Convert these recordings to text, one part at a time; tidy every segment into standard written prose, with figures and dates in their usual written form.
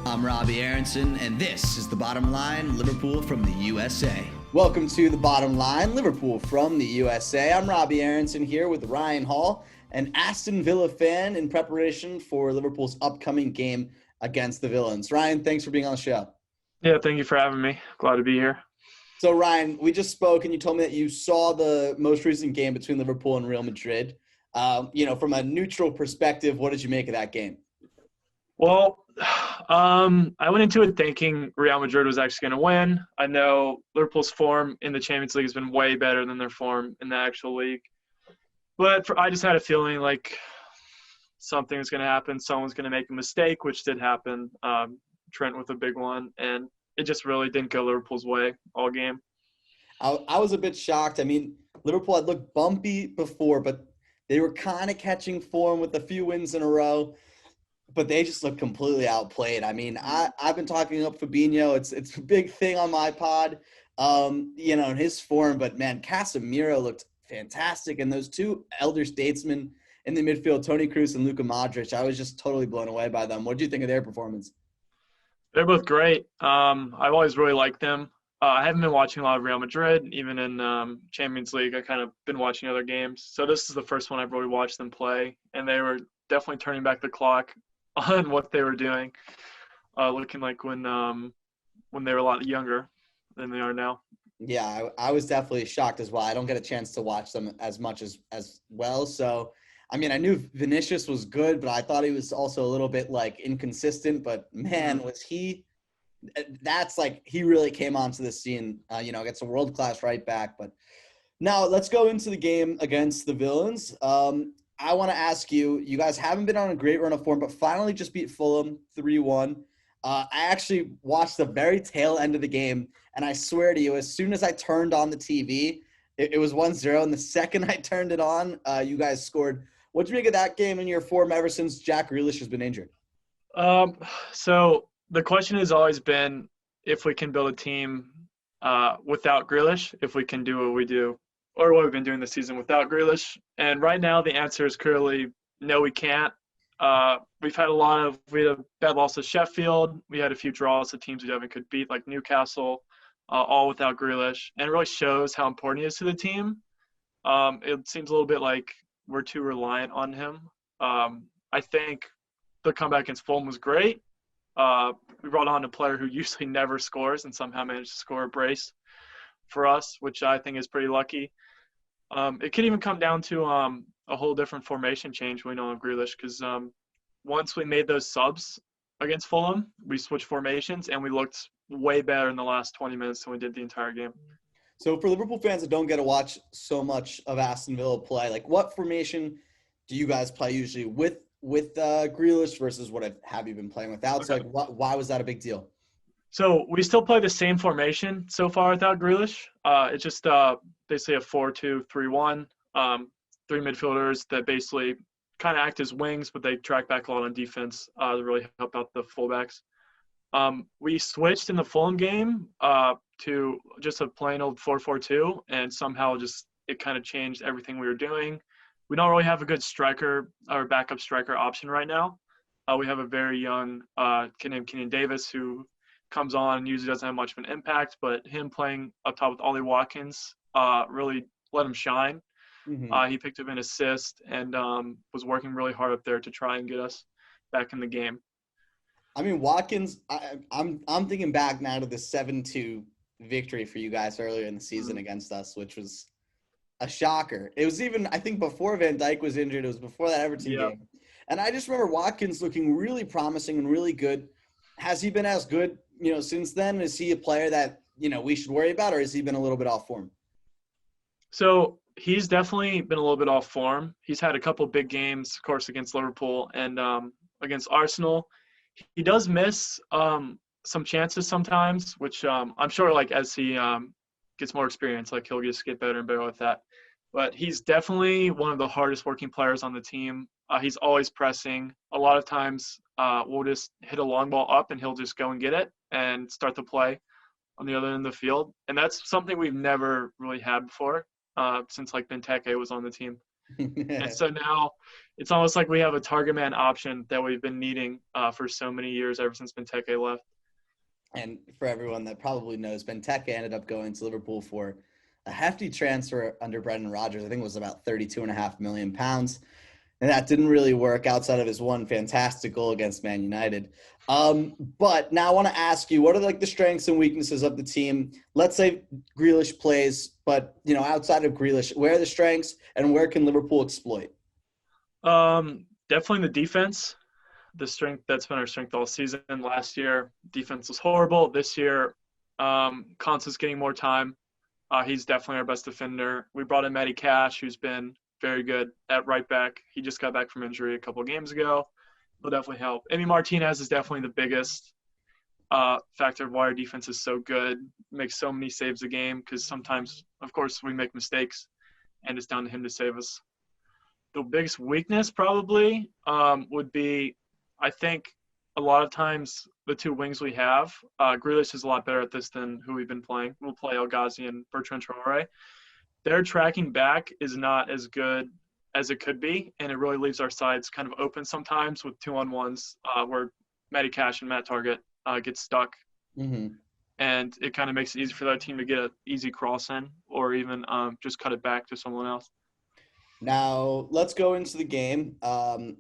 I'm Robbie Aronson, and this is The Bottom Line, Liverpool from the USA. Welcome to The Bottom Line, Liverpool from the USA. I'm Robbie Aronson here with Ryan Hall, an Aston Villa fan in preparation for Liverpool's upcoming game against the Villains. Ryan, thanks for being on the show. Yeah, thank you for having me. Glad to be here. So, Ryan, we just spoke, and you told me that you saw the most recent game between Liverpool and Real Madrid. From a neutral perspective, what did you make of that game? Well, I went into it thinking Real Madrid was actually going to win. I know Liverpool's form in the Champions League has been way better than their form in the actual league. But I just had a feeling like something was going to happen. Someone's going to make a mistake, which did happen. Trent with a big one. And it just really didn't go Liverpool's way all game. I was a bit shocked. I mean, Liverpool had looked bumpy before, but they were kind of catching form with a few wins in a row. But they just look completely outplayed. I mean, I've been talking up Fabinho. It's a big thing on my pod, in his form. But, man, Casemiro looked fantastic. And those two elder statesmen in the midfield, Toni Kroos and Luka Modric, I was just totally blown away by them. What did you think of their performance? They're both great. I've always really liked them. I haven't been watching a lot of Real Madrid, even in Champions League. I kind of been watching other games. So this is the first one I've really watched them play. And they were definitely turning back the clock on what they were doing, looking like when they were a lot younger than they are now. Yeah, I was definitely shocked as well. I don't get a chance to watch them as much as well. So, I mean, I knew Vinicius was good, but I thought he was also a little bit inconsistent. But man, was he? That's he really came onto the scene. Against a world-class right back. But now let's go into the game against the Villains. I want to ask you, you guys haven't been on a great run of form, but finally just beat Fulham 3-1. I actually watched the very tail end of the game, and I swear to you, as soon as I turned on the TV, it was 1-0, and the second I turned it on, you guys scored. What do you make of that game in your form ever since Jack Grealish has been injured? So the question has always been if we can build a team without Grealish, if we can do what we do, or what we've been doing this season without Grealish. And right now the answer is clearly no, we can't. We had a bad loss to Sheffield. We had a few draws to teams we haven't could beat, like Newcastle, all without Grealish. And it really shows how important he is to the team. It seems a little bit like we're too reliant on him. I think the comeback against Fulham was great. We brought on a player who usually never scores and somehow managed to score a brace for us, which I think is pretty lucky. It could even come down to a whole different formation change when we don't have Grealish, because once we made those subs against Fulham, we switched formations and we looked way better in the last 20 minutes than we did the entire game. So for Liverpool fans that don't get to watch so much of Aston Villa play, what formation do you guys play usually with Grealish versus what have you been playing without? Okay. So why was that a big deal? So we still play the same formation so far without Grealish. It's just basically a 4-2-3-1. Three midfielders that basically kind of act as wings, but they track back a lot on defense to really help out the fullbacks. We switched in the Fulham game to just a plain old 4-4-2, and somehow it kind of changed everything we were doing. We don't really have a good striker or backup striker option right now. We have a very young kid named Kenyon Davis who comes on and usually doesn't have much of an impact, but him playing up top with Ollie Watkins really let him shine. Mm-hmm. He picked up an assist and was working really hard up there to try and get us back in the game. I mean, Watkins, I'm thinking back now to the 7-2 victory for you guys earlier in the season against us, which was a shocker. It was even, I think, before Van Dijk was injured. It was before that Everton game. And I just remember Watkins looking really promising and really good. Has he been as good, since then? Is he a player that, we should worry about, or has he been a little bit off form? So he's definitely been a little bit off form. He's had a couple big games, of course, against Liverpool and against Arsenal. He does miss some chances sometimes, which I'm sure, as he gets more experience, he'll just get better and better with that. But he's definitely one of the hardest working players on the team. He's always pressing. A lot of times we'll just hit a long ball up and he'll just go and get it and start the play on the other end of the field. And that's something we've never really had before since Benteke was on the team. And so now it's almost like we have a target man option that we've been needing for so many years, ever since Benteke left. And for everyone that probably knows, Benteke ended up going to Liverpool for a hefty transfer under Brendan Rodgers. I think it was about £32.5 million. And that didn't really work outside of his one fantastic goal against Man United. But now I want to ask you, what are like the strengths and weaknesses of the team? Let's say Grealish plays, but outside of Grealish, where are the strengths and where can Liverpool exploit? Definitely the defense. The strength, that's been our strength all season. Last year, defense was horrible. This year, Konsa's getting more time. He's definitely our best defender. We brought in Matty Cash, who's been very good at right back. He just got back from injury a couple of games ago. He'll definitely help. Emi Martinez is definitely the biggest factor of why our defense is so good. Makes so many saves a game because sometimes, of course, we make mistakes, and it's down to him to save us. The biggest weakness probably would be, I think, a lot of times the two wings we have, Grealish is a lot better at this than who we've been playing. We'll play El Ghazi and Bertrand Traore. Their tracking back is not as good as it could be, and it really leaves our sides kind of open sometimes with 2-on-1s where Matty Cash and Matt Target get stuck. Mm-hmm. And it kind of makes it easy for that team to get an easy cross in or even just cut it back to someone else. Now, let's go into the game. I'm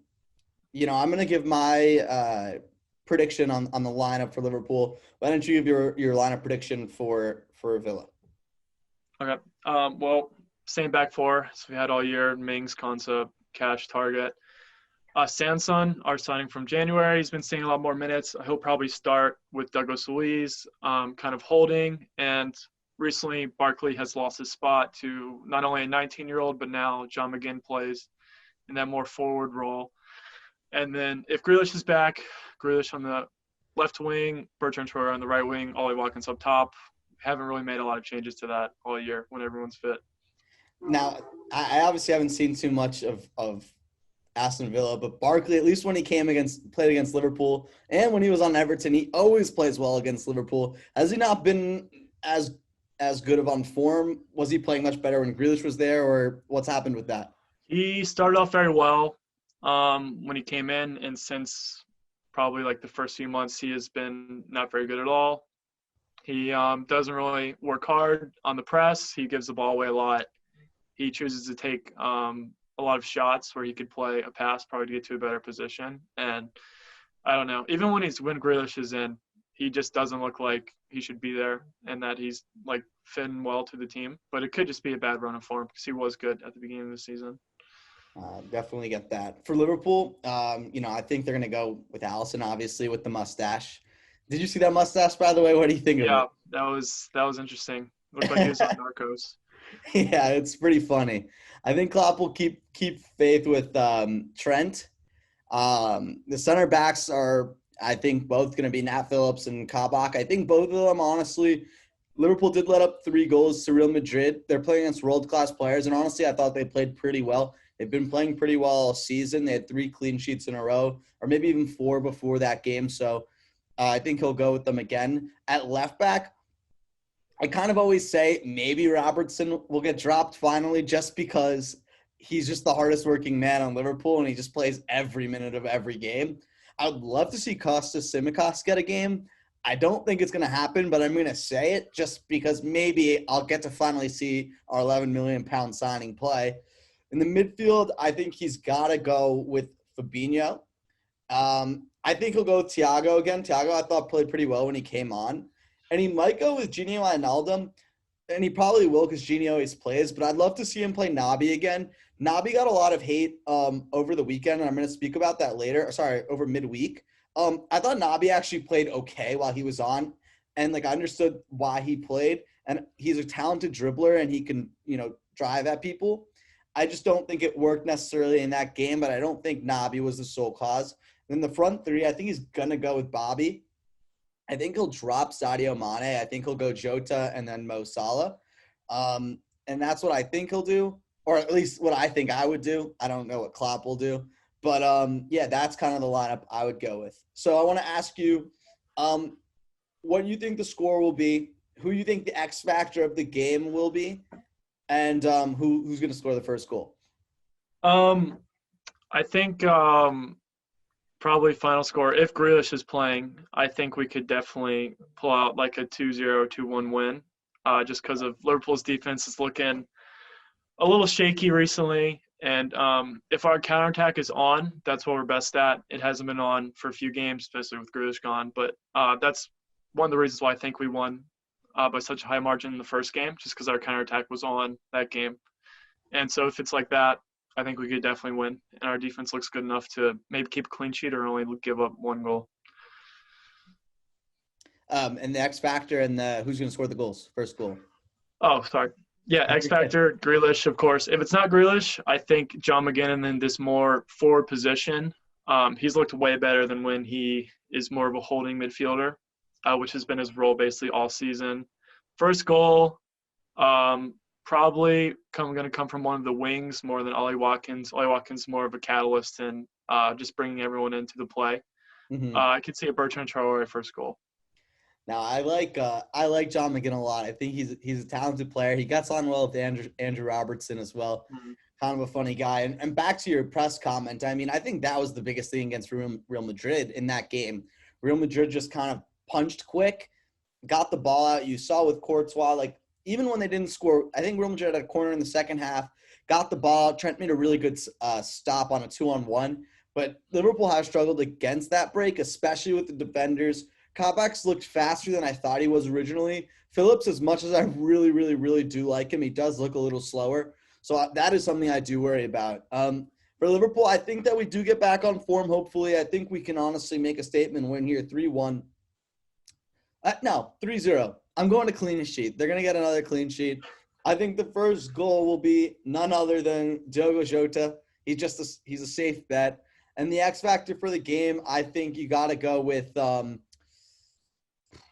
going to give my prediction on the lineup for Liverpool. Why don't you give your lineup prediction for Villa? Okay. Well, same back four. So we had all year: Mings, Konsa, Cash, Target. Sanson, our signing from January, he's been seeing a lot more minutes. He'll probably start with Douglas Luiz, kind of holding. And recently, Barkley has lost his spot to not only a 19-year-old, but now John McGinn plays in that more forward role. And then if Grealish is back, Grealish on the left wing, Bertrand Traore on the right wing, Ollie Watkins up top. Haven't really made a lot of changes to that all year when everyone's fit. Now, I obviously haven't seen too much of Aston Villa, but Barkley, at least when he played against Liverpool and when he was on Everton, he always plays well against Liverpool. Has he not been as good of on form? Was he playing much better when Grealish was there, or what's happened with that? He started off very well when he came in, and since probably like the first few months, he has been not very good at all. He doesn't really work hard on the press. He gives the ball away a lot. He chooses to take a lot of shots where he could play a pass probably to get to a better position. And I don't know. Even when Grealish is in, he just doesn't look like he should be there and that he's like fitting well to the team. But it could just be a bad run of form because he was good at the beginning of the season. Definitely get that. For Liverpool, I think they're going to go with Alisson, obviously, with the mustache. Did you see that mustache, by the way? What do you think of it? Yeah, that was interesting. Looked like he was on Narcos. Yeah, it's pretty funny. I think Klopp will keep faith with Trent. The center backs are, I think, both going to be Nat Phillips and Kabak. I think both of them, honestly, Liverpool did let up 3 goals to Real Madrid. They're playing against world-class players, and honestly, I thought they played pretty well. They've been playing pretty well all season. They had 3 clean sheets in a row, or maybe even 4 before that game. So I think he'll go with them again. At left back, I kind of always say maybe Robertson will get dropped finally just because he's just the hardest working man on Liverpool and he just plays every minute of every game. I would love to see Kostas Tsimikas get a game. I don't think it's going to happen, but I'm going to say it just because maybe I'll get to finally see our £11 million signing play. In the midfield, I think he's got to go with Fabinho. I think he'll go with Thiago again. Thiago, I thought, played pretty well when he came on. And he might go with Gini Wijnaldum, and he probably will because Gini always plays. But I'd love to see him play Naby again. Naby got a lot of hate over the weekend, and I'm going to speak about that later. Sorry, over midweek. I thought Naby actually played okay while he was on, and I understood why he played. And he's a talented dribbler, and he can drive at people. I just don't think it worked necessarily in that game, but I don't think Naby was the sole cause. Then the front three, I think he's going to go with Bobby. I think he'll drop Sadio Mane. I think he'll go Jota and then Mo Salah. And that's what I think he'll do, or at least what I think I would do. I don't know what Klopp will do. But, that's kind of the lineup I would go with. So I want to ask you what you think the score will be, who you think the X factor of the game will be, and who's going to score the first goal. I think probably final score. If Grealish is playing, I think we could definitely pull out like a 2-0, 2-1 win. Just because of Liverpool's defense is looking a little shaky recently. And if our counterattack is on, that's what we're best at. It hasn't been on for a few games, especially with Grealish gone. But that's one of the reasons why I think we won by such a high margin in the first game, just because our counterattack was on that game. And so if it's like that, I think we could definitely win. And our defense looks good enough to maybe keep a clean sheet or only give up one goal. And the X factor and who's going to score the goals? First goal. Oh, sorry. Yeah, X factor, Grealish, of course. If it's not Grealish, I think John McGinnon in this more forward position, he's looked way better than when he is more of a holding midfielder, which has been his role basically all season. First goal, probably going to come from one of the wings more than Ollie Watkins. Ollie Watkins is more of a catalyst and just bringing everyone into the play. Mm-hmm. I could see a Bertrand Traore first goal. Now I like John McGinn a lot. I think he's a talented player. He gets on well with Andrew Robertson as well. Mm-hmm. Kind of a funny guy. And back to your press comment, I mean, I think that was the biggest thing against Real Madrid in that game. Real Madrid just kind of punched quick, got the ball out. You saw with Courtois, like even when they didn't score, I think Real Madrid had a corner in the second half, got the ball. Trent made a really good stop on a 2-on-1. But Liverpool has struggled against that break, especially with the defenders. Kabak's looked faster than I thought he was originally. Phillips, as much as I really, really, really do like him, he does look a little slower. So that is something I do worry about. For Liverpool, I think that we do get back on form, hopefully. I think we can honestly make a statement win here, 3-1. No, 3-0. I'm going to clean sheet. They're going to get another clean sheet. I think the first goal will be none other than Diogo Jota. He's a safe bet. And the X factor for the game, I think you got to go with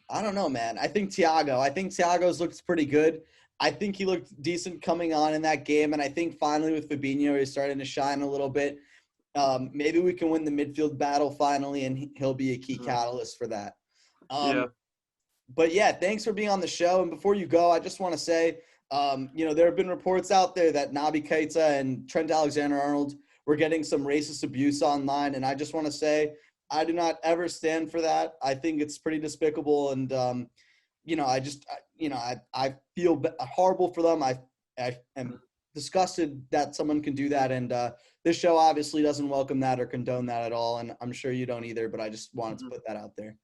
I don't know, man. I think Thiago. I think Thiago's looks pretty good. I think he looked decent coming on in that game. And I think finally with Fabinho, he's starting to shine a little bit. Maybe we can win the midfield battle finally, and he'll be a key catalyst for that. But, yeah, thanks for being on the show. And before you go, I just want to say, there have been reports out there that Naby Keita and Trent Alexander-Arnold were getting some racist abuse online. And I just want to say, I do not ever stand for that. I think it's pretty despicable, and I feel horrible for them. I am disgusted that someone can do that, and this show obviously doesn't welcome that or condone that at all, and I'm sure you don't either. But I just wanted to put that out there.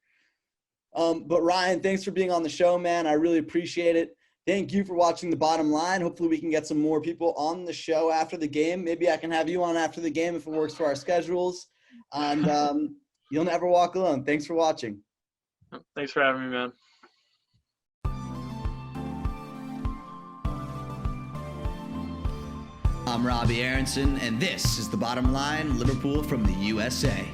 But Ryan, thanks for being on the show, man. I really appreciate it. Thank you for watching The Bottom Line. Hopefully we can get some more people on the show after the game. Maybe I can have you on after the game if it works for our schedules. And you'll never walk alone. Thanks for watching. Thanks for having me, man. I'm Robbie Aronson, and this is The Bottom Line, Liverpool from the USA.